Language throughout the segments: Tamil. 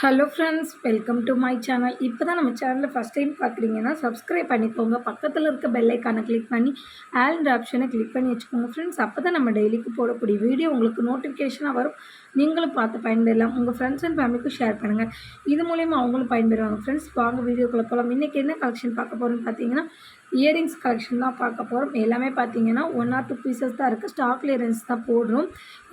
Hello friends, welcome to my channel. இப்போ தான் நம்ம சேனலில் ஃபஸ்ட் டைம் பார்க்குறீங்கன்னா சப்ஸ்கிரைப் பண்ணிக்கோங்க. பக்கத்தில் இருக்க பெல் ஐக்கானை கிளிக் பண்ணி ஆல் ஆப்ஷனை கிளிக் பண்ணி வச்சுக்கோங்க ஃப்ரெண்ட்ஸ். அப்போ தான் நம்ம டெய்லிக்கு போடக்கூடிய வீடியோ உங்களுக்கு நோட்டிஃபிகேஷனாக வரும். நீங்களும் பார்த்து பயன்பெறலாம். உங்கள் ஃப்ரெண்ட்ஸ் அண்ட் ஃபேமிலிக்கும் ஷேர் பண்ணுங்கள். இது மூலிமா அவங்களும் பயன்பெறுவாங்க ஃப்ரெண்ட்ஸ். வாங்க வீடியோக்குள்ளே போகலாம். இன்றைக்கி என்ன கலெக்ஷன் பார்க்க போகிறோம்னு பார்த்தீங்கன்னா இயரிங்ஸ் கலெக்ஷன் தான் பார்க்க போகிறோம். எல்லாமே பார்த்தீங்கன்னா 1 or 2 பீசஸ் தான் இருக்குது. ஸ்டாக் கிளியரன்ஸ் தான் போடுறோம்.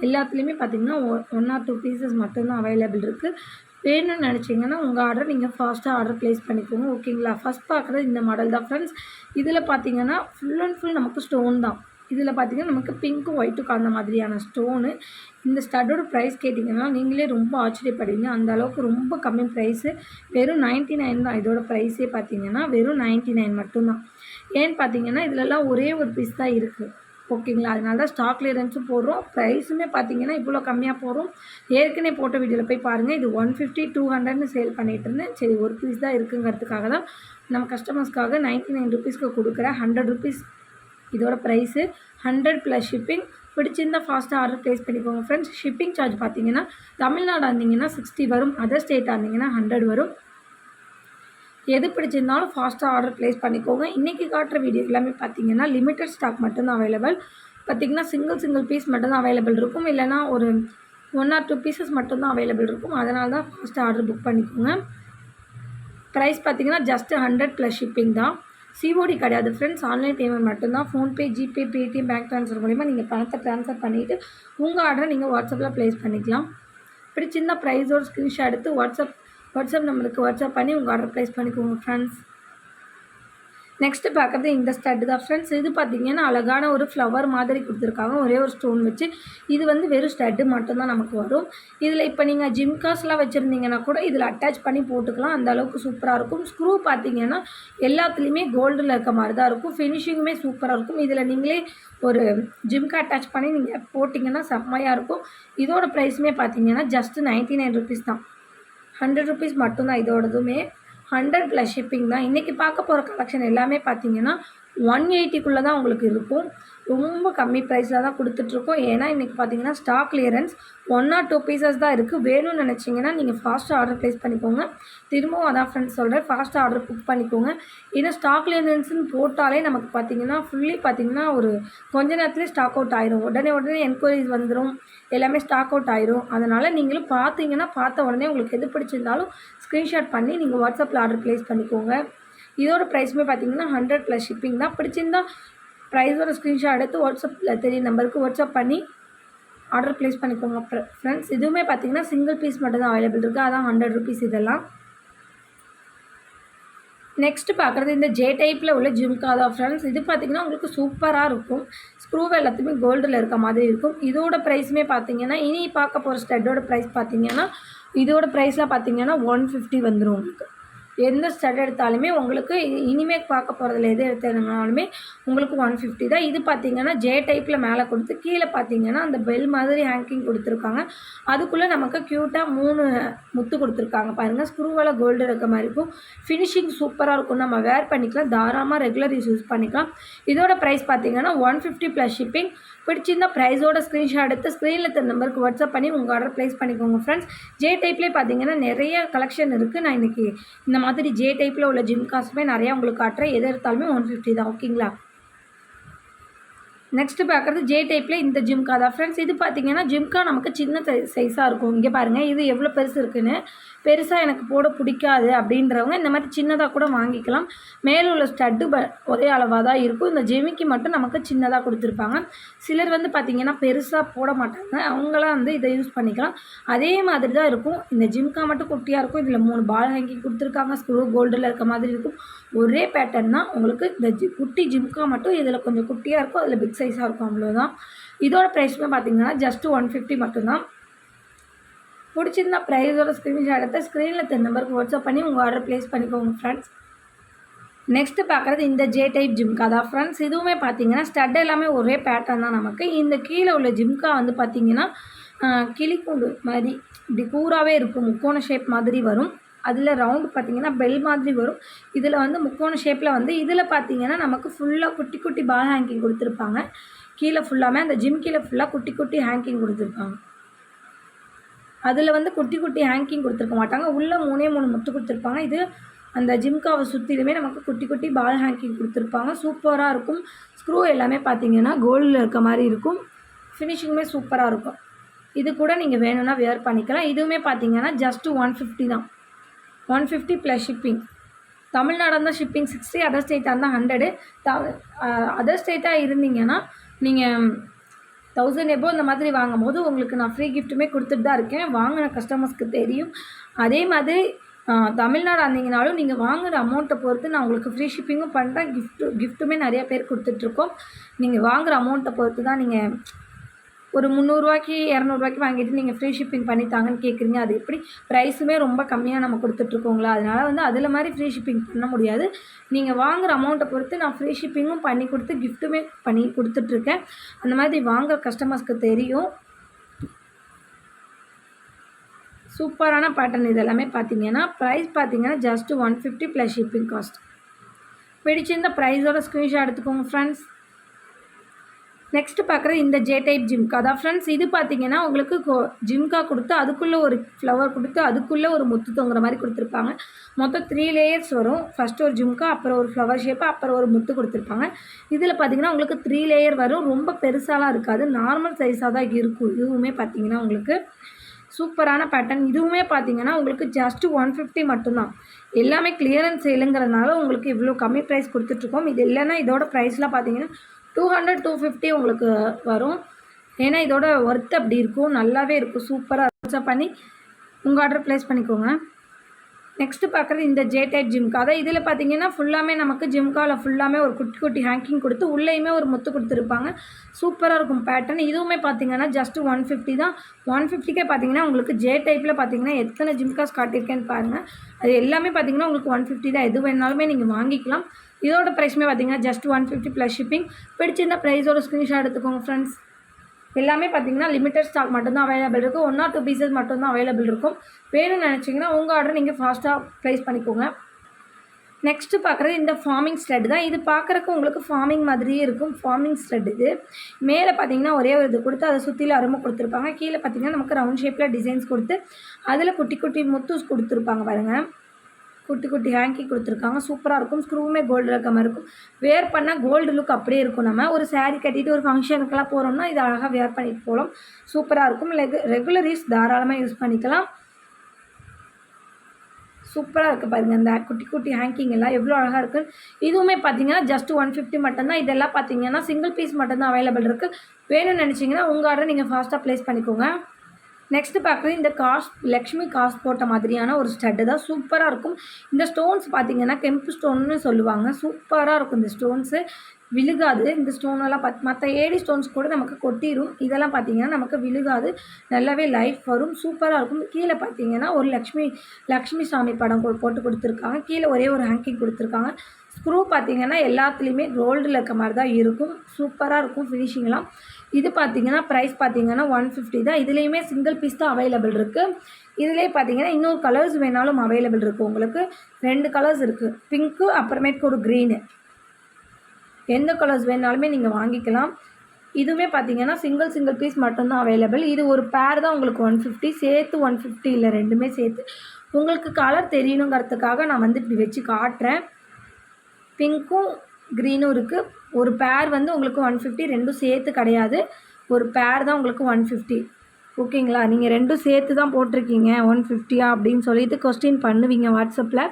எல்லாத்துலேயுமே பார்த்தீங்கன்னா 1 or 2 பீசஸ் மட்டும்தான் அவைலபிள் இருக்குது. வேணும்னு நினச்சிங்கன்னா உங்கள் ஆர்டர் நீங்கள் ஃபாஸ்ட்டாக ஆர்டர் ப்ளேஸ் பண்ணிக்கோங்க. ஓகேங்களா? ஃபஸ்ட் பார்க்குறது இந்த மாடல் தான் ஃப்ரெண்ட்ஸ். இதில் பார்த்தீங்கன்னா ஃபுல் அண்ட் ஃபுல் நமக்கு ஸ்டோன் தான். இதில் பார்த்தீங்கன்னா நமக்கு பிங்க்கும் ஒயிட்டும் கலந்த மாதிரியான ஸ்டோனு. இந்த ஸ்டட்டோட ப்ரைஸ் கேட்டிங்கன்னா நீங்களே ரொம்ப ஆச்சரியப்படுவீங்க. அந்த அளவுக்கு ரொம்ப கம்மி ப்ரைஸு. வெறும் 99 தான். இதோட ப்ரைஸே பார்த்தீங்கன்னா வெறும் 99 மட்டும்தான். ஏன்னு பார்த்தீங்கன்னா இதிலலாம் ஒரே ஒரு பீஸ் தான் இருக்குது. ஓகேங்களா? அதனால தான் ஸ்டாக் கிளியரன்ஸும் போடுறோம். ப்ரைஸுமே பார்த்தீங்கன்னா இவ்வளோ கம்மியாக போடுறோம். ஏற்கனவே போட்ட வீடியோவில் போய் பாருங்கள். இது 150 200ன்னு சேல் பண்ணிகிட்டு இருந்தேன். சரி, ஒரு பீஸ் தான் இருக்குங்கிறதுக்காக தான் நம்ம கஸ்டமர்ஸ்க்காக 99 ருபீஸ்க்கு கொடுக்குறேன். 100 ருபீஸ் இதோட ப்ரைஸு. 100 + ஷிப்பிங். பிடிச்சிருந்தால் ஃபாஸ்ட்டாக ஆர்டர் ப்ளேஸ் பண்ணிக்கோங்க ஃப்ரெண்ட்ஸ். ஷிப்பிங் சார்ஜ் பார்த்தீங்கன்னா தமிழ்நாடு இருந்தீங்கன்னா 60 வரும். அதர் ஸ்டேட்டாக இருந்தீங்கன்னா 100 வரும். எது பிடிச்சிருந்தாலும் ஃபாஸ்ட்டாக ஆர்டர் ப்ளேஸ் பண்ணிக்கோங்க. இன்றைக்கி காட்டுற வீடியோ எல்லாமே பார்த்தீங்கன்னா லிமிட்டட் ஸ்டாக் மட்டும்தான் அவைலபிள். பார்த்திங்கன்னா சிங்கிள் பீஸ் மட்டும்தான் அவைலபிள் இருக்கும். இல்லைனா ஒரு 1 or 2 பீசஸ் மட்டும்தான் அவைலபிள் இருக்கும். அதனால தான் ஃபாஸ்ட்டாக ஆர்டர் புக் பண்ணிக்கோங்க. ப்ரைஸ் பார்த்திங்கன்னா ஜஸ்ட் 100 + ஷிப்பிங் தான். சிஓடி கிடையாது ஃப்ரெண்ட்ஸ். ஆன்லைன் பேமெண்ட் மட்டும்தான். PhonePe, GPay, Paytm, bank transfer மூலிமா நீங்கள் பணத்தை ட்ரான்ஸ்ஃபர் பண்ணிவிட்டு உங்கள் ஆர்டரை நீங்கள் வாட்ஸ்அப்பில் ப்ளேஸ் பண்ணிக்கலாம். பிடிச்சிருந்தால் ப்ரைஸோட ஸ்க்ரீன்ஷாட் எடுத்து வாட்ஸ்அப் நம்பருக்கு வாட்ஸ்அப் பண்ணி உங்கள் ஆர்டர் ப்ளேஸ் பண்ணிக்கோங்க ஃப்ரெண்ட்ஸ். நெக்ஸ்ட்டு பார்க்குறது இந்த ஸ்டட்டு தான் ஃப்ரெண்ட்ஸ். இது பார்த்திங்கன்னா அழகான ஒரு ஃப்ளவர் மாதிரி கொடுத்துருக்காங்க. ஒரே ஒரு ஸ்டோன் வச்சு. இது வந்து வெறும் ஸ்டட்டு மட்டும்தான் நமக்கு வரும். இதில் இப்போ நீங்கள் ஜிம்காஸ்லாம் வச்சுருந்தீங்கன்னா கூட இதில் அட்டாச் பண்ணி போட்டுக்கலாம். அந்த அளவுக்கு சூப்பராக இருக்கும். ஸ்க்ரூ பார்த்திங்கன்னா எல்லாத்துலேயுமே கோல்டில் இருக்க மாதிரி தான் இருக்கும். ஃபினிஷிங்குமே சூப்பராக இருக்கும். இதில் நீங்களே ஒரு ஜிம்க்கு அட்டாச் பண்ணி நீங்கள் போட்டிங்கன்னா செம்மையாக இருக்கும். இதோட ப்ரைஸுமே பார்த்திங்கன்னா ஜஸ்ட்டு 99 ருபீஸ் தான். 100 ருபீஸ் மட்டும்தான் இதோடதுமே. 100 + ஷிப்பிங் தான். இன்றைக்கி பார்க்க போகிற கலெக்ஷன் எல்லாமே பார்த்தீங்கன்னா 180க்குள்ளே தான் உங்களுக்கு இருக்கும். ரொம்ப கம்மி ப்ரைஸில் தான் கொடுத்துட்ருக்கோம். ஏன்னா இன்றைக்கி பார்த்தீங்கன்னா ஸ்டாக் கிளியரன்ஸ் 1 or 2 பீசஸ் தான் இருக்குது. வேணும்னு நினச்சிங்கன்னா நீங்கள் ஃபாஸ்ட்டாக ஆர்டர் ப்ளேஸ் பண்ணிக்கோங்க. திரும்பவும் அதான் ஃப்ரெண்ட்ஸ் சொல்கிறேன், ஃபாஸ்ட்டாக ஆர்டர் புக் பண்ணிக்கோங்க. ஏன்னா ஸ்டாக் கிளியரன்ஸ்னு போட்டாலே நமக்கு பார்த்தீங்கன்னா ஃபுல்லி பார்த்தீங்கன்னா ஒரு கொஞ்ச நேரத்துலேயே ஸ்டாக் அவுட் ஆயிரும். உடனே என்கொயரிஸ் வந்துடும். எல்லாமே ஸ்டாக் அவுட் ஆயிரும். அதனால் நீங்களும் பார்த்தீங்கன்னா பார்த்த உடனே உங்களுக்கு எது பிடிச்சிருந்தாலும் ஸ்க்ரீன்ஷாட் பண்ணி நீங்கள் வாட்ஸ்அப்பில் ஆர்டர் ப்ளேஸ் பண்ணிக்கோங்க. இதோட ப்ரைஸுமே பார்த்தீங்கன்னா 100 + ஷிப்பிங் தான். பிடிச்சிருந்தால் ப்ரைஸோட ஸ்க்ரீன்ஷாட் எடுத்து வாட்ஸ்அப்பில் தெரிய நம்பருக்கு வாட்ஸ்அப் பண்ணி ஆர்டர் ப்ளேஸ் பண்ணிக்கோங்க ஃப்ரெண்ட்ஸ். இதுவுமே பார்த்தீங்கன்னா சிங்கிள் பீஸ் மட்டும் தான் அவைலபிள் இருக்குது. அதான் 100 ருபீஸ் இதெல்லாம். நெக்ஸ்ட்டு பார்க்குறது இந்த ஜே டைப்பில் உள்ள ஜிம்கா தான் ஃப்ரெண்ட்ஸ். இது பார்த்திங்கன்னா உங்களுக்கு சூப்பராக இருக்கும். ஸ்க்ரூ எல்லாத்துலேயுமே கோல்டில் இருக்க மாதிரி இருக்கும். இதோட ப்ரைஸுமே பார்த்திங்கன்னா இனி பார்க்க போகிற ஸ்டட்டோட ப்ரைஸ் பார்த்திங்கன்னா இதோட ப்ரைஸில் பார்த்திங்கன்னா 150 வந்துடும் உங்களுக்கு. எந்த ஸ்டட் எடுத்தாலுமே உங்களுக்கு இனிமேல் பார்க்க போகிறதுல எது எடுத்தாலுமே உங்களுக்கு 150 தான். இது பார்த்திங்கன்னா ஜே டைப்பில் மேலே கொடுத்து கீழே பார்த்திங்கன்னா அந்த பெல் மாதிரி ஹேங்கிங் கொடுத்துருக்காங்க. அதுக்குள்ளே நமக்கு க்யூட்டாக 3 முத்து கொடுத்துருக்காங்க பாருங்கள். ஸ்க்ரூவால் கோல்டு இருக்க மாதிரி இருக்கும். ஃபினிஷிங் சூப்பராக இருக்கும். நம்ம வேர் பண்ணிக்கலாம். தாராளமாக ரெகுலர் யூஸ் பண்ணிக்கலாம். இதோட ப்ரைஸ் பார்த்திங்கன்னா 150 + ஷிப்பிங். பிடிச்சிருந்தால் ப்ரைஸோட ஸ்க்ரீன்ஷாட் எடுத்து ஸ்க்ரீனில் இருக்க நம்பருக்கு வாட்ஸ்அப் பண்ணி உங்கள் ஆர்டர் ப்ளேஸ் பண்ணிக்கோங்க ஃப்ரெண்ட்ஸ். ஜே டைப்லேயே பார்த்தீங்கன்னா நிறைய கலெக்ஷன் இருக்குது. நான் இன்றைக்கி இந்த மாதிரி ஜே டைப்பில் உள்ள ஜிம்காஸுமே நிறையா உங்களுக்கு காட்டுறேன். எது எடுத்தாலுமே 150 தான். ஓகேங்களா? நெக்ஸ்ட்டு பார்க்குறது ஜே டைப்பில் இந்த ஜிம்கா தான் ஃப்ரெண்ட்ஸ். இது பார்த்திங்கன்னா ஜிம்கா நமக்கு சின்ன சைஸாக இருக்கும். இங்கே பாருங்கள், இது எவ்வளோ பெருசு இருக்குன்னு. பெருசாக எனக்கு போட பிடிக்காது அப்படின்றவங்க இந்த மாதிரி சின்னதாக கூட வாங்கிக்கலாம். மேலே உள்ள ஸ்டட்டு ஒரே அளவாக தான் இருக்கும். இந்த ஜிமிக்கி மட்டும் நமக்கு சின்னதாக கொடுத்துருப்பாங்க. சிலர் வந்து பார்த்திங்கன்னா பெருசாக போட மாட்டாங்க. அவங்களாம் வந்து இதை யூஸ் பண்ணிக்கலாம். அதே மாதிரி தான் இருக்கும். இந்த ஜிம்கா மட்டும் குட்டியாக இருக்கும். இதில் 3 பால் ஹேங்கிங் கொடுத்துருக்காங்க. ஸ்க்ரூ கோல்டில் இருக்க மாதிரி இருக்கும். ஒரே பேட்டர்ன் தான் உங்களுக்கு. இந்த குட்டி ஜிம்கா மட்டும் இதில் கொஞ்சம் குட்டியாக இருக்கும். அதில் பிக் சைஸாக இருக்கும். அவ்வளோதான். இதோட ப்ரைஸுமே பார்த்திங்கன்னா ஜஸ்ட்டு 150 மட்டும்தான். பிடிச்சிருந்தா ப்ரைஸோட ஸ்க்ரீன்ஷாட் எடுத்து ஸ்க்ரீனில் இருக்க நம்பருக்கு வாட்ஸ்அப் பண்ணி உங்கள் ஆர்டர் ப்ளேஸ் பண்ணிக்கோங்க ஃப்ரெண்ட்ஸ். நெக்ஸ்ட்டு பார்க்குறது இந்த ஜே டைப் ஜிம்கா தான் ஃப்ரெண்ட்ஸ். இதுவுமே பார்த்தீங்கன்னா ஸ்டட் எல்லாமே ஒரே பேட்டர்ன் தான் நமக்கு. இந்த கீழே உள்ள ஜிம்கா வந்து பார்த்திங்கன்னா கிளிக்கூண்டு மாதிரி இப்படி கூறாகவே இருக்கும். முக்கோண ஷேப் மாதிரி வரும். அதில் ரவுண்டு பார்த்திங்கன்னா பெல் மாதிரி வரும். இதில் வந்து முக்கோண ஷேப்பில் வந்து இதில் பார்த்திங்கன்னா நமக்கு ஃபுல்லாக குட்டி குட்டி பால் ஹேங்கிங் கொடுத்துருப்பாங்க. கீழே ஃபுல்லாமே அந்த ஜிம் கீழே ஃபுல்லாக குட்டி குட்டி ஹேங்கிங் கொடுத்துருப்பாங்க. அதில் வந்து குட்டி குட்டி ஹேங்கிங் கொடுத்துருக்க மாட்டாங்க. உள்ளே 3 முத்து கொடுத்துருப்பாங்க. இது அந்த ஜிம்காவை சுற்றிலுமே நமக்கு குட்டி குட்டி பால் ஹேங்கிங் கொடுத்துருப்பாங்க. சூப்பராக இருக்கும். ஸ்க்ரூ எல்லாமே பார்த்தீங்கன்னா கோல்டில் இருக்க மாதிரி இருக்கும். ஃபினிஷிங்குமே சூப்பராக இருக்கும். இது கூட நீங்கள் வேணும்னா வேர் பண்ணிக்கலாம். இதுவுமே பார்த்தீங்கன்னா ஜஸ்ட்டு 150 தான். 150 ப்ளஸ் ஷிப்பிங். தமிழ்நாடு இருந்தால் ஷிப்பிங் 60, அதர் ஸ்டேட்டாக இருந்தால் 100. அதர் ஸ்டேட்டாக இருந்தீங்கன்னா நீங்கள் 1000 எபோ இந்த மாதிரி வாங்கும்போது உங்களுக்கு நான் ஃப்ரீ கிஃப்ட்டுமே கொடுத்துட்டு தான் இருக்கேன். வாங்கின கஸ்டமர்ஸ்க்கு தெரியும். அதே மாதிரி தமிழ்நாடு வந்தீங்கனாலும் நீங்கள் வாங்குகிற அமௌண்ட்டை பொறுத்து நான் உங்களுக்கு ஃப்ரீ ஷிப்பிங்கும் பண்ணுறேன். கிஃப்ட்டுமே நிறையா பேர் கொடுத்துட்ருக்கோம். நீங்கள் வாங்குகிற அமௌண்ட்டை பொறுத்து தான். நீங்கள் ஒரு 300 200 வாங்கிட்டு நீங்கள் ஃப்ரீ ஷிப்பிங் பண்ணித்தாங்கன்னு கேட்குறீங்க. அது எப்படி? ப்ரைஸுமே ரொம்ப கம்மியாக நம்ம கொடுத்துட்ருக்கோங்களா, அதனால் வந்து அதில் மாதிரி ஃப்ரீ ஷிப்பிங் பண்ண முடியாது. நீங்கள் வாங்குகிற அமௌண்ட்டை பொறுத்து நான் ஃப்ரீ ஷிப்பிங்கும் பண்ணி கொடுத்து கிஃப்ட்டுமே பண்ணி கொடுத்துட்ருக்கேன். அந்த மாதிரி வாங்குகிற கஸ்டமர்ஸ்க்கு தெரியும். சூப்பரான பேட்டர்ன் இது எல்லாமே பார்த்தீங்கன்னா. ப்ரைஸ் பார்த்தீங்கன்னா ஜஸ்ட்டு 150 ப்ளஸ் ஷிப்பிங் காஸ்ட். பிடிச்சிருந்த ப்ரைஸோட ஸ்க்ரீன்ஷாட் எடுத்துக்கோங்க ஃப்ரெண்ட்ஸ். நெக்ஸ்ட்டு பார்க்குற இந்த ஜே டைப் ஜிம்கா தான் ஃப்ரெண்ட்ஸ். இது பார்த்தீங்கன்னா உங்களுக்கு ஜிம்கா கொடுத்து அதுக்குள்ளே ஒரு ஃப்ளவர் கொடுத்து அதுக்குள்ளே ஒரு முத்து தொங்குற மாதிரி கொடுத்துருப்பாங்க. மொத்தம் 3 லேயர்ஸ் வரும். ஃபஸ்ட்டு ஒரு ஜிம்கா, அப்புறம் ஒரு ஃப்ளவர் ஷேப்பு, அப்புறம் ஒரு முத்து கொடுத்துருப்பாங்க. இதில் பார்த்தீங்கன்னா உங்களுக்கு 3 லேயர் வரும். ரொம்ப பெருசாலாம் இருக்காது, நார்மல் சைஸாக தான் இருக்கும். இதுவுமே பார்த்தீங்கன்னா உங்களுக்கு சூப்பரான பேட்டர்ன். இதுவுமே பார்த்தீங்கன்னா உங்களுக்கு ஜஸ்ட்டு 150 மட்டும்தான். எல்லாமே கிளியரன்ஸ் சேலுங்கிறதுனால உங்களுக்கு இவ்வளோ கம்மி ப்ரைஸ் கொடுத்துட்ருக்கோம். இது இல்லைன்னா இதோட ப்ரைஸ்லாம் பார்த்தீங்கன்னா 200 250 உங்களுக்கு வரும். ஏன்னா இதோட ஒர்த் அப்படி இருக்கும், நல்லாவே இருக்கும். சூப்பராக பண்ணி உங்கள் ஆர்டர் ப்ளேஸ் பண்ணிக்கோங்க. நெக்ஸ்ட்டு பார்க்குறது இந்த ஜே டைப் ஜிம்கா தான். இதில் பார்த்தீங்கன்னா ஃபுல்லாமே நமக்கு ஜிம்காவில் ஃபுல்லாமே ஒரு குட்டி குட்டி ஹேங்கிங் கொடுத்து உள்ளேயுமே ஒரு முத்து கொடுத்துருப்பாங்க. சூப்பராக இருக்கும் பேட்டர்ன். இதுவுமே பார்த்தீங்கன்னா ஜஸ்ட்டு 150 தான். 150க்கே பார்த்தீங்கன்னா உங்களுக்கு ஜே டைப்பில் பார்த்தீங்கன்னா எத்தனை ஜிம்காஸ் காட்டியிருக்கேன்னு பாருங்கள். அது எல்லாமே பார்த்தீங்கன்னா உங்களுக்கு 150 தான். எது வேணாலுமே நீங்கள் வாங்கிக்கலாம். இதோட ப்ரைஸுமே பார்த்தீங்கன்னா ஜஸ்ட் 150 ப்ளஸ் ஷிப்பிங். பிடிச்சிருந்த ப்ரைஸோட ஸ்க்ரீன்ஷாட் எடுத்துக்கோங்க ஃப்ரெண்ட்ஸ். எல்லாமே பார்த்தீங்கன்னா லிமிட்டட் ஸ்டாக் மட்டும்தான் அவைலபிள் இருக்குது. 1 or 2 பீசஸ் மட்டும்தான் அவைலபிள் இருக்கும். வேணும்னு நினச்சிங்கன்னா உங்கள் ஆர்டர் நீங்கள் ஃபாஸ்ட்டாக ப்ளேஸ் பண்ணிக்கோங்க. நெக்ஸ்ட்டு பார்க்குறது இந்த ஃபார்மிங் ஸ்டட் தான். இது பார்க்குறக்கு உங்களுக்கு ஃபார்மிங் மாதிரியே இருக்கும். ஃபார்மிங் ஸ்டட் இது. மேலே பார்த்தீங்கன்னா ஒரே ஒரு இது கொடுத்து அதை சுற்றில அருமை கொடுத்துருப்பாங்க. கீழே பார்த்தீங்கன்னா நமக்கு ரவுண்ட் ஷேப்பில் டிசைன்ஸ் கொடுத்து அதில் குட்டி குட்டி முத்துஸ் கொடுத்துருப்பாங்க பாருங்கள். குட்டி குட்டி ஹேங்கி கொடுத்துருக்காங்க. சூப்பராக இருக்கும். ஸ்க்ரூவுமே கோல்டு இருக்க மாதிரி இருக்கும். வேர் பண்ணால் கோல்டு லுக் அப்படியே இருக்கும். நம்ம ஒரு சாரீ கட்டிட்டு ஒரு ஃபங்க்ஷனுக்கெல்லாம் போகிறோம்னா இது அழகாக வேர் பண்ணிட்டு போகலாம். சூப்பராக இருக்கும். ரெகுலர் யூஸ் தாராளமாக யூஸ் பண்ணிக்கலாம். சூப்பராக இருக்குது பாருங்கள். இந்த குட்டி குட்டி ஹேங்கிங் எல்லாம் எவ்வளோ அழகாக இருக்குது. இதுவுமே பார்த்தீங்கன்னா ஜஸ்ட் 150 மட்டும்தான். இதெல்லாம் பார்த்தீங்கன்னா சிங்கிள் பீஸ் மட்டும்தான் அவைலபிள் இருக்குது. வேணும்னு நினச்சிங்கன்னா உங்கள் ஆர்டர் நீங்கள் ஃபாஸ்ட்டாக ப்ளேஸ் பண்ணிக்கோங்க. நெக்ஸ்ட்டு பார்க்குறது இந்த லக்ஷ்மி காசு போட்ட மாதிரியான ஒரு ஸ்டட்டு தான். சூப்பராக இருக்கும். இந்த ஸ்டோன்ஸ் பார்த்தீங்கன்னா கெம்பு ஸ்டோன்னு சொல்லுவாங்க. சூப்பராக இருக்கும். இந்த ஸ்டோன்ஸு விழுகாது. இந்த ஸ்டோனெல்லாம் மற்ற ஏடி ஸ்டோன்ஸ் கூட நமக்கு கொட்டிடும். இதெல்லாம் பார்த்தீங்கன்னா நமக்கு விழுகாது, நல்லாவே லைஃப் வரும். சூப்பராக இருக்கும். கீழே பார்த்தீங்கன்னா ஒரு லக்ஷ்மி சாமி படம் போட்டு கொடுத்துருக்காங்க. கீழே ஒரே ஒரு ஹேங்கிங் கொடுத்துருக்காங்க. ஸ்க்ரூ பார்த்தீங்கன்னா எல்லாத்துலேயுமே கோல்டில் இருக்க மாதிரி தான் இருக்கும். சூப்பராக இருக்கும் ஃபினிஷிங்லாம். இது பார்த்தீங்கன்னா ப்ரைஸ் பார்த்தீங்கன்னா 150 தான். இதுலேயுமே சிங்கிள் பீஸ் தான் அவைலபிள் இருக்குது. இதிலே பார்த்தீங்கன்னா இன்னொரு கலர்ஸ் வேணாலும் அவைலபிள் இருக்குது. உங்களுக்கு 2 கலர்ஸ் இருக்குது, பிங்க்கு அப்புறமேட்டுக்கு ஒரு க்ரீனு. எந்த கலர்ஸ் வேணாலுமே நீங்கள் வாங்கிக்கலாம். இதுவுமே பார்த்தீங்கன்னா சிங்கிள் பீஸ் மட்டும்தான் அவைலபிள். இது ஒரு பேர் தான் உங்களுக்கு 150, சேர்த்து 150 இல்லை, ரெண்டுமே சேர்த்து. உங்களுக்கு கலர் தெரியணுங்கிறதுக்காக நான் வந்து இப்படி வச்சு காட்டுறேன். பிங்க்கும் க்ரீனும் இருக்குது. ஒரு பேர் வந்து உங்களுக்கு 150, ரெண்டும் சேர்த்து கிடையாது. ஒரு பேர் தான் உங்களுக்கு 150. ஓகேங்களா? நீங்கள் ரெண்டும் சேர்த்து தான் போட்டிருக்கீங்க 150 அப்படின்னு சொல்லிட்டு கொஸ்டின் பண்ணுவீங்க வாட்ஸ்அப்பில்.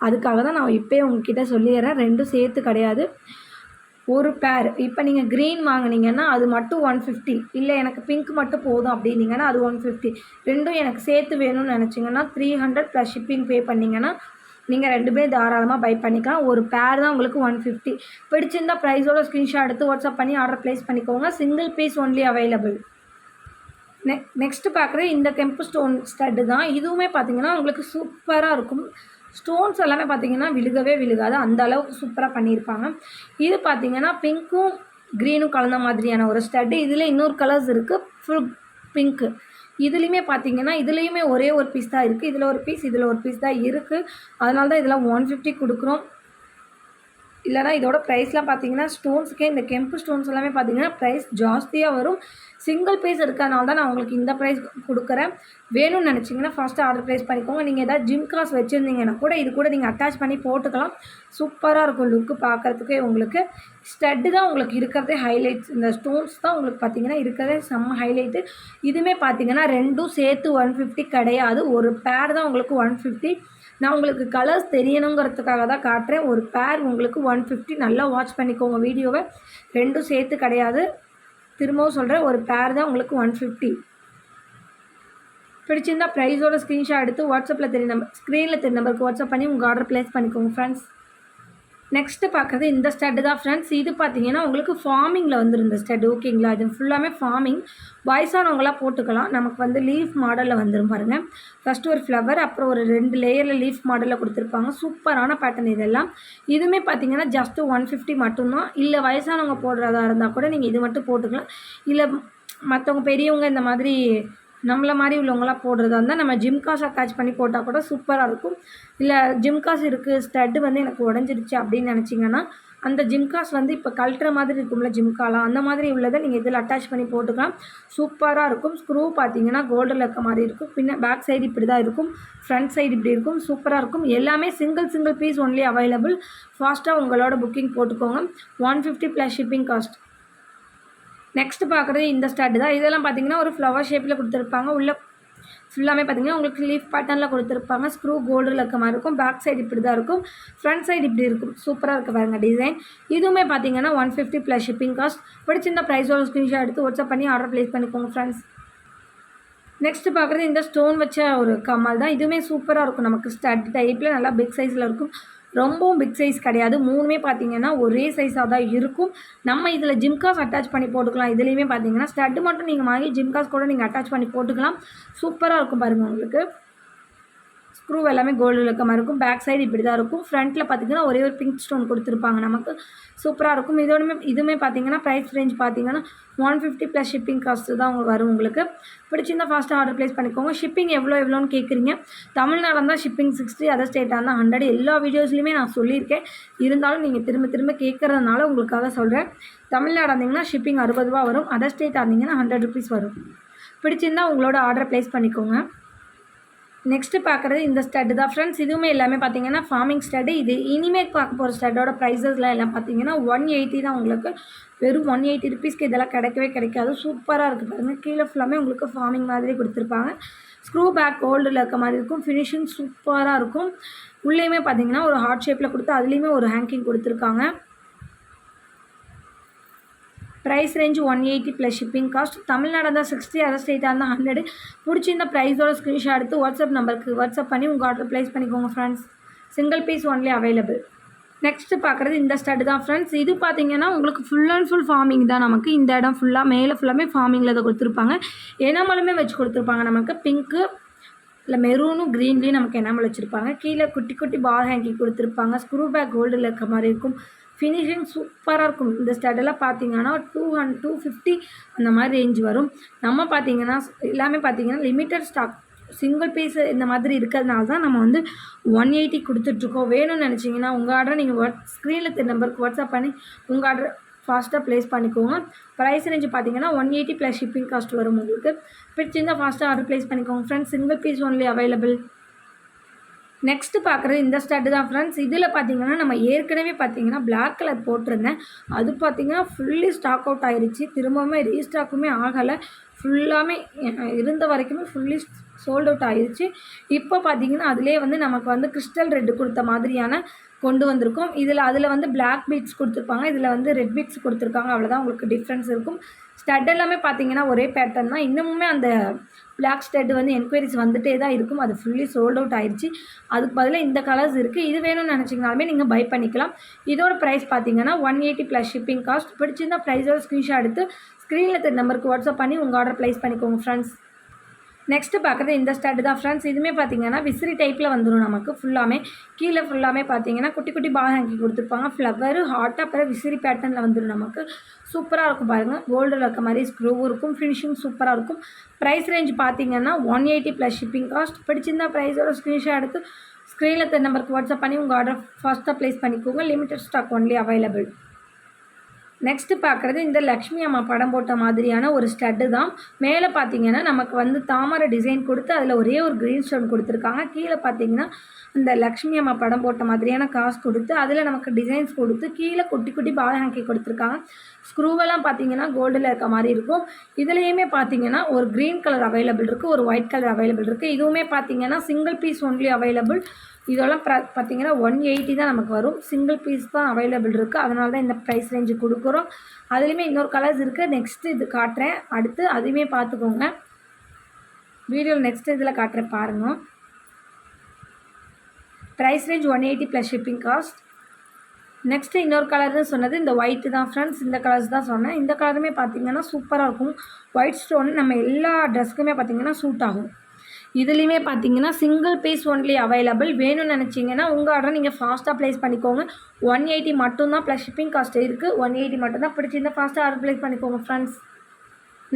அதுக்காக தான் நான் இப்போயே உங்ககிட்ட சொல்லிடுறேன். ரெண்டும் சேர்த்து கிடையாது, ஒரு பேர். இப்போ நீங்கள் க்ரீன் வாங்கினீங்கன்னா அது மட்டும் 150, இல்லை எனக்கு பிங்க் மட்டும் போதும் அப்படின்னீங்கன்னா அது 150. ரெண்டும் எனக்கு சேர்த்து வேணும்னு நினச்சிங்கன்னா 300 ப்ளஸ் ஷிப்பிங் பே பண்ணிங்கன்னா நீங்கள் 2 தாராளமாக பை பண்ணிக்கலாம். ஒரு பேர் தான் உங்களுக்கு 150. பிடிச்சிருந்தால் ப்ரைஸோட ஸ்க்ரீன்ஷாட் எடுத்து வாட்ஸ்அப் பண்ணி ஆர்டர் ப்ளேஸ் பண்ணிக்கோங்க. Single piece only available. Next பார்க்குறது இந்த கெம்பு ஸ்டோன் ஸ்டட்டு தான். இதுவுமே பார்த்தீங்கன்னா உங்களுக்கு சூப்பராக இருக்கும். ஸ்டோன்ஸ் எல்லாமே பார்த்தீங்கன்னா விழுகாது, அந்த அளவுக்கு சூப்பராக பண்ணியிருப்பாங்க. இது பார்த்தீங்கன்னா பிங்க்கும் க்ரீனும் கலந்த மாதிரியான ஒரு ஸ்டட்டு. இதில் இன்னொரு கலர்ஸ் இருக்குது, ஃபுல் பிங்க்கு. இதுலேயுமே பார்த்தீங்கன்னா இதுலேயுமே ஒரே ஒரு பீஸ் தான் இருக்குது. இதில் ஒரு பீஸ், இதில் ஒரு பீஸ் தான் இருக்குது. அதனால தான் இதெல்லாம் 150 கொடுக்குறோம். இல்லைனா இதோட ப்ரைஸ்லாம் பார்த்தீங்கன்னா ஸ்டோன்ஸுக்கே இந்த கெம்பு ஸ்டோன்ஸ் எல்லாமே பார்த்தீங்கன்னா ப்ரைஸ் ஜாஸ்தியாக வரும். சிங்கிள் பீஸ் இருக்கறனால தான் நான் உங்களுக்கு இந்த ப்ரைஸ் கொடுக்குறேன். வேணும்னு நினச்சிங்கன்னா ஃபாஸ்ட்டாக ஆர்டர் ப்ளேஸ் பண்ணிக்கோங்க. நீங்கள் எதாவது ஜிம்காஸ் வச்சுருந்தீங்கன்னா கூட இது கூட நீங்கள் அட்டாச் பண்ணி போட்டுக்கலாம். சூப்பராக இருக்கும் லுக்கு பார்க்குறதுக்கே உங்களுக்கு. ஸ்டட்டு தான் உங்களுக்கு இருக்கிறதே ஹைலைட்ஸ். இந்த ஸ்டோன்ஸ் தான் உங்களுக்கு பார்த்தீங்கன்னா இருக்கிறதே செம்ம ஹைலைட்டு. இதுவுமே பார்த்தீங்கன்னா 2ம் சேர்த்து 150 கிடையாது. ஒரு பேர் தான் உங்களுக்கு 150. நான் உங்களுக்கு கலர்ஸ் தெரியணுங்கிறதுக்காக தான் காட்டுறேன். ஒரு பேர் உங்களுக்கு 150. நல்லா வாட்ச் பண்ணிக்கோங்க வீடியோவை. 2ம் சேர்த்து கிடையாது. திரும்பவும் சொல்கிறேன், ஒரு பேர் தான் உங்களுக்கு 150. பிடிச்சிருந்தா ப்ரைஸோட ஸ்க்ரீன்ஷாட் எடுத்து வாட்ஸ்அப்பில் தெரிய நம்பர் ஸ்க்ரீனில் தெரிய நம்பருக்கு வாட்ஸ்அப் பண்ணி உங்கள் ஆர்டர் ப்ளேஸ் பண்ணிக்கோங்க ஃப்ரெண்ட்ஸ். நெக்ஸ்ட்டு பார்க்குறது இந்த ஸ்டட்டு தான் ஃப்ரெண்ட்ஸ். இது பார்த்தீங்கன்னா உங்களுக்கு ஃபார்மிங்கில் வந்துடும் இந்த ஸ்டட். ஓகேங்களா, இது ஃபுல்லாமே ஃபார்மிங். வயசானவங்களாம் போட்டுக்கலாம். நமக்கு வந்து லீஃப் மாடலில் வந்துடும் பாருங்கள். ஃபஸ்ட்டு ஒரு ஃப்ளவர், அப்புறம் ஒரு 2 லேயரில் லீஃப் மாடலில் கொடுத்துருப்பாங்க. சூப்பரான பேட்டர்ன் இதெல்லாம். இதுவுமே பார்த்தீங்கன்னா ஜஸ்ட்டு 150 மட்டும்தான். இல்லை வயசானவங்க போடுறதா இருந்தால் கூட நீங்கள் இது மட்டும் போட்டுக்கலாம். இல்லை மற்றவங்க பெரியவங்க இந்த மாதிரி நம்மள மாதிரி உள்ளவங்களாம் போடுறதா இருந்தால் நம்ம ஜிம்காஸ் அட்டாச் பண்ணி போட்டால் கூட சூப்பராக இருக்கும். இல்லை ஜிம்காஸ் இருக்குது, ஸ்டட்டு வந்து எனக்கு உடஞ்சிருச்சு அப்படின்னு நினச்சிங்கன்னா அந்த ஜிம்காஸ் வந்து இப்போ கழட்டுற மாதிரி இருக்கும்ல ஜிம்காலாம், அந்த மாதிரி உள்ளதை நீங்கள் இதில் அட்டாச் பண்ணி போட்டுக்கலாம். சூப்பராக இருக்கும். ஸ்க்ரூ பார்த்தீங்கன்னா கோல்டில் இருக்க மாதிரி இருக்கும். பின்ன பேக் சைடு இப்படி தான் இருக்கும், ஃப்ரண்ட் சைடு இப்படி இருக்கும். சூப்பராக இருக்கும். எல்லாமே சிங்கிள் பீஸ் ஒன்லி அவைலபிள். ஃபாஸ்ட்டாக உங்களோட புக்கிங் போட்டுக்கோங்க. 150 + ஷிப்பிங் காஸ்ட். நெக்ஸ்ட்டு பார்க்குறது இந்த ஸ்டட்டு தான். இதெல்லாம் பார்த்தீங்கன்னா ஒரு ஃப்ளவர் ஷேப்பில் கொடுத்துருப்பாங்க. உள்ள ஃபுல்லாமே பார்த்தீங்கன்னா உங்களுக்கு லீஃப் பேட்டர்னில் கொடுத்துருப்பாங்க. ஸ்க்ரூ கோல்டில் இருக்க மாதிரி இருக்கும். பேக் சைடு இப்படி தான் இருக்கும், ஃப்ரண்ட் சைடு இப்படி இருக்கும். சூப்பராக இருக்க பாருங்க டிசைன். இதுவுமே பார்த்தீங்கன்னா 150 + ஷிப்பிங் காஸ்ட். பிடிச்சிருந்த ப்ரைஸோட ஸ்க்ரீன்ஷாட் எடுத்து வாட்ஸ்அப் பண்ணி ஆர்டர் ப்ளேஸ் பண்ணிக்கோங்க ஃப்ரெண்ட்ஸ். நெக்ஸ்ட்டு பார்க்குறது இந்த ஸ்டோன் வச்ச ஒரு கம்மல் தான். இதுவுமே சூப்பராக இருக்கும். நமக்கு ஸ்டட் டைப்பில் நல்லா பிக் சைஸில் இருக்கும். ரொம்பவும் பிக் சைஸ் கிடையாது. 3மே பார்த்தீங்கன்னா ஒரே சைஸாக தான் இருக்கும். நம்ம இதில் ஜிம்காஸ் அட்டாச் பண்ணி போட்டுக்கலாம். இதுலேயுமே பார்த்தீங்கன்னா ஸ்டட்டு மட்டும் நீங்கள் வாங்கி ஜிம்காஸ் கூட நீங்கள் அட்டாச் பண்ணி போட்டுக்கலாம். சூப்பராக இருக்கும் பாருங்கள் உங்களுக்கு. ஸ்க்ரூ எல்லாமே கோல்டில் இருக்க மாதிரி இருக்கும். பேக் சைடு இப்படி தான் இருக்கும். ஃப்ரண்ட்டில் பார்த்தீங்கன்னா ஒரே ஒரு பிங்க் ஸ்டோன் கொடுத்துருப்பாங்க நமக்கு. சூப்பராக இருக்கும். இதுவுமே பார்த்தீங்கன்னா ப்ரைஸ் ரேஞ்ச் பார்த்தீங்கன்னா 150 + ஷிப்பிங் காஸ்ட்டு தான் வரும் உங்களுக்கு. பிடிச்சிருந்தால் ஃபாஸ்ட்டாக ஆர்டர் ப்ளேஸ் பண்ணிக்கோங்க. ஷிப்பிங் எவ்வளோன்னு கேட்குறீங்க. தமிழ்நாடு இருந்தால் ஷிப்பிங் 60, அதர் ஸ்டேட்டாக இருந்தால் 100. எல்லா வீடியோஸ்லையுமே நான் சொல்லியிருக்கேன். இருந்தாலும் நீங்கள் திரும்ப கேட்குறதுனால உங்களுக்காக சொல்கிறேன். தமிழ்நாடு இருந்தீங்கன்னா ஷிப்பிங் 60 ரூபா வரும். அதர் ஸ்டேட்டாக இருந்தீங்கன்னா 100 ருபீஸ் வரும். பிடிச்சிருந்தால் உங்களோட ஆர்டரை ப்ளேஸ் பண்ணிக்கோங்க. நெக்ஸ்ட்டு பார்க்குறது இந்த ஸ்டட்டு தான் ஃப்ரெண்ட்ஸ். இதுவுமே எல்லாமே பார்த்தீங்கன்னா ஃபார்மிங் ஸ்டட்டு. இது இனிமேல் பார்க்க போகிற ஸ்டட்டோட ப்ரைஸஸ்லாம் எல்லாம் பார்த்தீங்கன்னா 180 தான் உங்களுக்கு. வெறும் 180 ருபீஸ்க்கு இதெல்லாம் கிடைக்காது. சூப்பராக இருக்குது பாருங்கள். கீழே ஃபுல்லாமே உங்களுக்கு ஃபார்மிங் மாதிரி கொடுத்துருப்பாங்க. ஸ்க்ரூ பேக் கோல்டில் இருக்க மாதிரி இருக்கும். ஃபினிஷிங் சூப்பராக இருக்கும். உள்ளேயுமே பார்த்தீங்கன்னா ஒரு ஹார்ட் ஷேப்பில் கொடுத்து அதுலேயுமே ஒரு ஹேங்கிங் கொடுத்துருக்காங்க. Price range 180 + shipping cost. Tamil Nadu இருந்தால் 60, அதர் ஸ்டேட்டாக இருந்தால் 100. பிடிச்சிருந்த ப்ரைஸோட ஸ்க்ரீன்ஷாட் எடுத்து வாட்ஸ்அப் நம்பருக்கு வாட்ஸ்அப் பண்ணி உங்கள் ஆர்டர் ப்ளேஸ் பண்ணிக்கோங்க friends. Single piece only available. Next பார்க்குறது இந்த ஸ்டட்டு தான் ஃப்ரெண்ட்ஸ். இது பார்த்தீங்கன்னா உங்களுக்கு ஃபுல் அண்ட் ஃபுல் ஃபார்மிங் தான் நமக்கு. இந்த இடம் ஃபுல்லாக மேலே ஃபுல்லாமே ஃபார்மிங்கில் தான் கொடுத்துருப்பாங்க. எனாமலுமே வச்சு கொடுத்துருப்பாங்க நமக்கு. பிங்க்கு இல்லை மெரூனும் க்ரீன்லேயும் நமக்கு எனாமல் வச்சுருப்பாங்க. கீழே குட்டி பால் ஹேங்கிங் கொடுத்துருப்பாங்க. ஸ்க்ரூ பேக் கோல்டில் இருக்க மாதிரி இருக்கும். ஃபினிஷிங் சூப்பராக இருக்கும். இந்த ஸ்டட்டெல்லாம் பார்த்தீங்கன்னா 250 அந்த மாதிரி ரேஞ்ச் வரும். நம்ம பார்த்தீங்கன்னா எல்லாமே பார்த்தீங்கன்னா லிமிட்டட் ஸ்டாக், சிங்கிள் பீஸு இந்த மாதிரி இருக்கிறதுனால தான் நம்ம வந்து 180 கொடுத்துட்ருக்கோம். வேணும்னு நினச்சிங்கன்னா உங்கள் ஆர்டரை நீங்கள் ஸ்க்ரீனில் தெரிய நம்பருக்கு வாட்ஸ்அப் பண்ணி உங்கள் ஆர்டர் ஃபாஸ்ட்டாக ப்ளேஸ் பண்ணிக்கோங்க. ப்ரைஸ் ரேஞ்சு பார்த்தீங்கன்னா 180 + ஷிப்பிங் காஸ்ட் வரும் உங்களுக்கு. பிடிச்சிருந்தால் ஃபாஸ்ட்டாக ஆர்டர் ப்ளேஸ் பண்ணிக்கோங்க friends. Single piece only available. Next பார்க்குறது இந்த ஸ்டட்டு தான் ஃப்ரெண்ட்ஸ். இதில் பார்த்தீங்கன்னா நம்ம ஏற்கனவே பார்த்தீங்கன்னா பிளாக் கலர் போட்டிருந்தேன். அது பார்த்தீங்கன்னா ஃபுல்லி ஸ்டாக் அவுட் ஆகிருச்சு. திரும்பவுமே ரீஸ்டாக்குமே ஆகலை. ஃபுல்லாமே இருந்த வரைக்குமே ஃபுல்லி சோல்ட் அவுட் ஆகிருச்சு. இப்போ பார்த்தீங்கன்னா அதிலே வந்து நமக்கு வந்து கிறிஸ்டல் ரெட்டு கொடுத்த மாதிரியான கொண்டு வந்திருக்கோம். அதில் வந்து பிளாக் பீட்ஸ் கொடுத்துருப்பாங்க. இதில் வந்து ரெட் பீட்ஸ் கொடுத்துருக்காங்க. அவ்வளோதான் உங்களுக்கு டிஃப்ரென்ஸ் இருக்கும். ஸ்டட் எல்லாமே பார்த்தீங்கன்னா ஒரே பேட்டர்ன் தான். இன்னமுமே அந்த பிளாக் ஸ்டட் வந்து என்கொயரிஸ் வந்துகிட்டே தான் இருக்கும். அது ஃபுல்லி சோல்ட் அவுட் ஆயிடுச்சு. அதுக்கு பதிலாக இந்த கலர்ஸ் இருக்குது. இது வேணும்னு நினச்சிங்கனாலுமே நீங்கள் பை பண்ணிக்கலாம். இதோட ப்ரைஸ் பார்த்தீங்கன்னா 180 + ஷிப்பிங் காஸ்ட். பிடிச்சிருந்தால் ப்ரைஸோட ஸ்க்ரீன்ஷாட் எடுத்து ஸ்க்ரீனில் தெரிய நம்பருக்கு வாட்ஸ்அப் பண்ணி உங்கள் ஆர்டர் ப்ளேஸ் பண்ணிக்கோங்க ஃப்ரெண்ட்ஸ். நெக்ஸ்ட்டு பார்க்குறது இந்த ஸ்டட் தான் ஃப்ரெண்ட்ஸ். இதுவுமே பார்த்தீங்கன்னா விசிறி டைப்பில் வந்துடும் நமக்கு ஃபுல்லாமே. கீழே ஃபுல்லாமே பார்த்தீங்கன்னா குட்டி குட்டி பால் ஹேங்கிங் கொடுத்துருப்பாங்க. ஃப்ளவரு ஹார்ட்டாக அப்புறம் விசிறி பேட்டர்னில் வந்துடும் நமக்கு. சூப்பராக இருக்கும் பாருங்கள். கோல்டில் இருக்க மாதிரி ஸ்க்ரூவும் இருக்கும். ஃபினிஷிங் சூப்பராக இருக்கும். ப்ரைஸ் ரேஞ்ச் பார்த்தீங்கன்னா 180 ப்ளஸ் ஷிப்பிங் காஸ்ட். பிடிச்சிருந்தா ப்ரைஸோட ஸ்க்ரீன்ஷாட் எடுத்து ஸ்க்ரீனில் தெரிய நம்பருக்கு வாட்ஸ்அப் பண்ணி உங்கள் ஆர்டர் ஃபாஸ்ட்டாக ப்ளேஸ் பண்ணிக்கோங்க. Limited stock only available. Next பார்க்குறது இந்த லக்ஷ்மி அம்மா படம் போட்ட மாதிரியான ஒரு ஸ்டட்டு தான். மேலே பார்த்தீங்கன்னா நமக்கு வந்து தாமரை டிசைன் கொடுத்து அதில் ஒரே ஒரு க்ரீன் ஸ்டோன் கொடுத்துருக்காங்க. கீழே பார்த்தீங்கன்னா இந்த லக்ஷ்மி அம்மா படம் போட்ட மாதிரியான காசு கொடுத்து அதில் நமக்கு டிசைன்ஸ் கொடுத்து கீழே குட்டி குட்டி பால் ஹேங்கி கொடுத்துருக்காங்க. ஸ்க்ரூவெல்லாம் பார்த்தீங்கன்னா கோல்டில் இருக்க மாதிரி இருக்கும். இதுலேயுமே பார்த்தீங்கன்னா ஒரு க்ரீன் கலர் அவைலபிள் இருக்குது, ஒரு ஒயிட் கலர் அவைலபிள் இருக்குது. இதுவுமே பார்த்தீங்கன்னா சிங்கிள் பீஸ் ஒன்லி அவைலபிள். இதெல்லாம் பார்த்தீங்கன்னா 180 தான் நமக்கு வரும். சிங்கிள் பீஸ் தான் அவைலபிள் இருக்குது. அதனால தான் இந்த ப்ரைஸ் ரேஞ்சு கொடுக்குறோம். அதுலேயுமே இன்னொரு கலர்ஸ் இருக்குது. நெக்ஸ்ட்டு இது காட்டுறேன். அடுத்து அதுவுமே பார்த்துக்கோங்க. வீடியோவில் நெக்ஸ்ட்டு இதில் காட்டுறேன் பாருங்கள். Price range 180 plus shipping cost. Next இன்னொரு கலர்னு சொன்னது இந்த ஒயிட்டு தான் ஃப்ரெண்ட்ஸ். இந்த கலர்ஸ் தான் சொன்னேன். இந்த கலருமே பார்த்திங்கன்னா சூப்பராக இருக்கும். ஒயிட் ஸ்டோன் நம்ம எல்லா ட்ரெஸ்க்குமே பார்த்திங்கன்னா சூட் ஆகும். இதுலேயுமே பார்த்தீங்கன்னா சிங்கிள் பீஸ் ஒன்லி அவைலபிள். வேணும்னு நினச்சிங்கன்னா உங்கள் ஆர்டரை நீங்கள் ஃபாஸ்ட்டாக ப்ளேஸ் பண்ணிக்கோங்க. 180 மட்டும்தான் ப்ளஸ் ஷிப்பிங் காஸ்ட் இருக்குது. 180 மட்டும்தான். பிடிச்சிருந்தால் ஃபாஸ்ட்டாக ஆர்டர் ப்ளேஸ் பண்ணிக்கோங்க ஃப்ரெண்ட்ஸ்.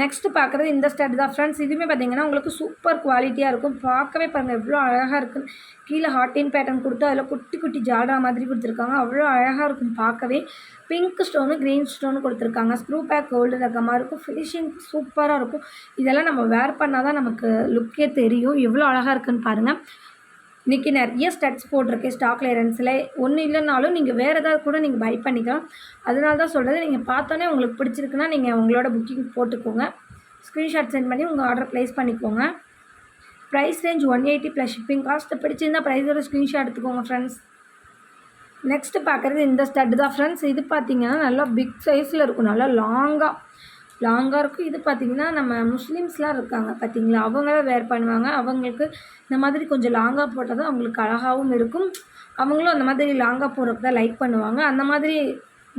நெக்ஸ்ட்டு பார்க்குறது இந்த ஸ்டட் தான் ஃப்ரெண்ட்ஸ். இதுவுமே பார்த்தீங்கன்னா உங்களுக்கு சூப்பர் குவாலிட்டியாக இருக்கும். பார்க்கவே பாருங்கள் எவ்வளோ அழகாக இருக்குன்னு. கீழே ஹார்ட்டின் பேட்டர்ன் கொடுத்து அதில் குட்டி குட்டி ஜாடா மாதிரி கொடுத்துருக்காங்க. அவ்வளோ அழகாக இருக்கும் பார்க்கவே. பிங்க் ஸ்டோனு க்ரீன் ஸ்டோனு கொடுத்துருக்காங்க. ஸ்க்ரூ பேக் கோல்டு இருக்க மாதிரி இருக்கும். ஃபினிஷிங் சூப்பராக இருக்கும். இதெல்லாம் நம்ம வேர் பண்ணால் தான் நமக்கு லுக்கே தெரியும் எவ்வளோ அழகாக இருக்குன்னு பாருங்கள். இன்றைக்கி நிறைய ஸ்டட்ஸ் போட்டிருக்கேன் ஸ்டாக் கிளியரன்ஸில். ஒன்றும் இல்லைனாலும் நீங்கள் வேறு ஏதாவது கூட நீங்கள் பை பண்ணிக்கலாம். அதனால தான் சொல்கிறது. நீங்கள் பார்த்தோன்னே உங்களுக்கு பிடிச்சிருக்குன்னா நீங்கள் உங்களோட புக்கிங் போட்டுக்கோங்க. ஸ்க்ரீன்ஷாட் சென்ட் பண்ணி உங்கள் ஆர்டர் ப்ளேஸ் பண்ணிக்கோங்க. Price range 180 plus shipping cost. பிடிச்சிருந்தால் ப்ரைஸோட ஸ்க்ரீன்ஷாட் எடுத்துக்கோங்க ஃப்ரெண்ட்ஸ். நெக்ஸ்ட்டு பார்க்குறது இந்த ஸ்டட் தான் ஃப்ரெண்ட்ஸ். இது பார்த்திங்கன்னா நல்லா பிக் சைஸில் இருக்கும். நல்லா லாங்காக இருக்கும். இது பார்த்திங்கன்னா நம்ம முஸ்லீம்ஸ்லாம் இருக்காங்க பார்த்திங்களா, அவங்களாம் வேர் பண்ணுவாங்க. அவங்களுக்கு இந்த மாதிரி கொஞ்சம் லாங்காக போட்டால் தான் அவங்களுக்கு அழகாகவும் இருக்கும். அவங்களும் அந்த மாதிரி லாங்காக போடுறதுக்கு தான் லைக் பண்ணுவாங்க. அந்த மாதிரி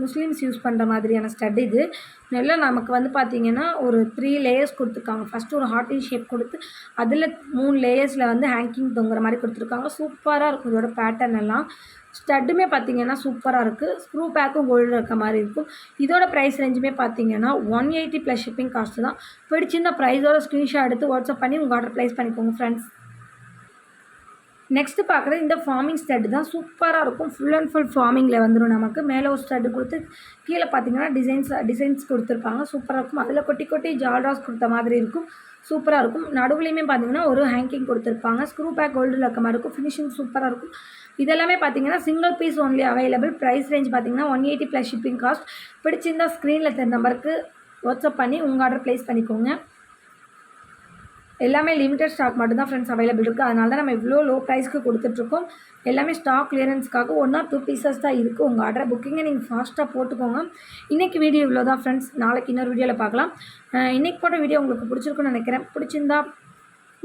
முஸ்லீம்ஸ் யூஸ் பண்ணுற மாதிரியான ஸ்டட் இது. நல்லா நமக்கு வந்து பார்த்திங்கன்னா ஒரு 3 லேயர்ஸ் கொடுத்துருக்காங்க. ஃபஸ்ட்டு ஒரு ஹார்ட்டின் ஷேப் கொடுத்து அதில் 3 லேயர்ஸில் வந்து ஹேங்கிங் தொங்குற மாதிரி கொடுத்துருக்காங்க. சூப்பராக இருக்கும் இதோட பேட்டர்ன் எல்லாம். ஸ்டட்டுமே பார்த்திங்கன்னா சூப்பராக இருக்குது. ஸ்க்ரூ பேக்கும் கோல்டு இருக்க மாதிரி இருக்கும். இதோட ப்ரைஸ் ரேஞ்சுமே பார்த்திங்கன்னா 180 ப்ளஸ் ஷிப்பிங் காஸ்ட்டு தான். பிடிச்சிருந்த ப்ரைஸோட ஸ்க்ரீன்ஷாட் எடுத்து வாட்ஸ்அப் பண்ணி உங்கள் ஆர்டர் ப்ளேஸ் பண்ணிக்கோங்க ஃப்ரெண்ட்ஸ். நெக்ஸ்ட்டு பார்க்குறது இந்த ஃபார்மிங் ஸ்டட் தான். சூப்பராக இருக்கும். ஃபுல் அண்ட் ஃபுல் ஃபார்மிங்கில் வந்துடும் நமக்கு. மேலே ஒரு ஸ்டட்டு கொடுத்து கீழே பார்த்திங்கன்னா டிசைன்ஸ் கொடுத்துருப்பாங்க. சூப்பராக இருக்கும். அதில் கொட்டி கொட்டி ஜால்ராஸ் கொடுத்த மாதிரி இருக்கும். சூப்பராக இருக்கும். நடுவுலையுமே பார்த்திங்கன்னா ஒரு ஹேங்கிங் கொடுத்துருப்பாங்க. ஸ்க்ரூ பேக் கோல்டில் இருக்க மாதிரி இருக்கும். ஃபினிஷிங் சூப்பராக இருக்கும். இதெல்லாமே பார்த்திங்கன்னா single piece only available. Price range பார்த்திங்கன்னா 180 ப்ளஸ் ஷிப்பிங் காஸ்ட். பிடிச்சிருந்தால் ஸ்க்ரீனில் தெரிய நம்பருக்கு வாட்ஸ்அப் பண்ணி உங்கள் ஆர்டர் ப்ளேஸ் பண்ணிக்கோங்க. எல்லாமே லிமிட்டட் ஸ்டாக் மட்டும் தான் ஃப்ரெண்ட்ஸ் அவைலபிள் இருக்குது. அதனால தான் நம்ம இவ்வளோ லோ ப்ரைஸ்க்கு கொடுத்துட்ருக்கோம். எல்லாமே ஸ்டாக் கிளியரன்ஸ்க்காக 1 or 2 பீசஸ் தான் இருக்குது. உங்கள் ஆர்டர் புக்கிங்கை நீங்கள் ஃபாஸ்ட்டாக போட்டுக்கோங்க. இன்றைக்கி வீடியோ இவ்வளோ தான் ஃப்ரெண்ட்ஸ். நாளைக்கு இன்னொரு வீடியோவில் பார்க்கலாம். இன்றைக்கி போட்ட வீடியோ உங்களுக்கு பிடிச்சிருக்குன்னு நினைக்கிறேன். பிடிச்சிருந்தா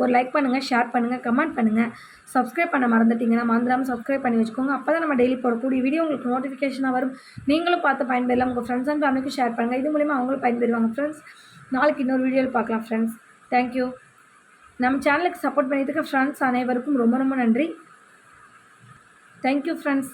ஒரு லைக் பண்ணுங்கள், ஷேர் பண்ணுங்கள், கமெண்ட் பண்ணுங்கள். சப்ஸ்கிரைப் பண்ண மறந்துட்டிங்கன்னா மறந்துடாமல் சப்ஸ்கிரைப் பண்ணி வச்சுக்கோங்க. அப்போ தான் நம்ம டெய்லி போடக்கூடிய வீடியோ உங்களுக்கு நோட்டிஃபிகேஷனாக வரும். நீங்களும் பார்த்து பயன்பெறலாம். உங்கள் ஃப்ரெண்ட்ஸ் அண்ட் ஃபேமிலிக்கு ஷேர் பண்ணுங்கள். இது மூலிமா அவங்களும் பயன்பெறுவாங்க ஃப்ரெண்ட்ஸ். நாளைக்கு இன்னொரு வீடியோவில் பார்க்கலாம் ஃப்ரெண்ட்ஸ். தேங்க்யூ. நம்ம சேனலுக்கு சப்போர்ட் பண்ணிட்டு இருக்க ஃப்ரெண்ட்ஸ் அனைவருக்கும் ரொம்ப ரொம்ப நன்றி. Thank you friends.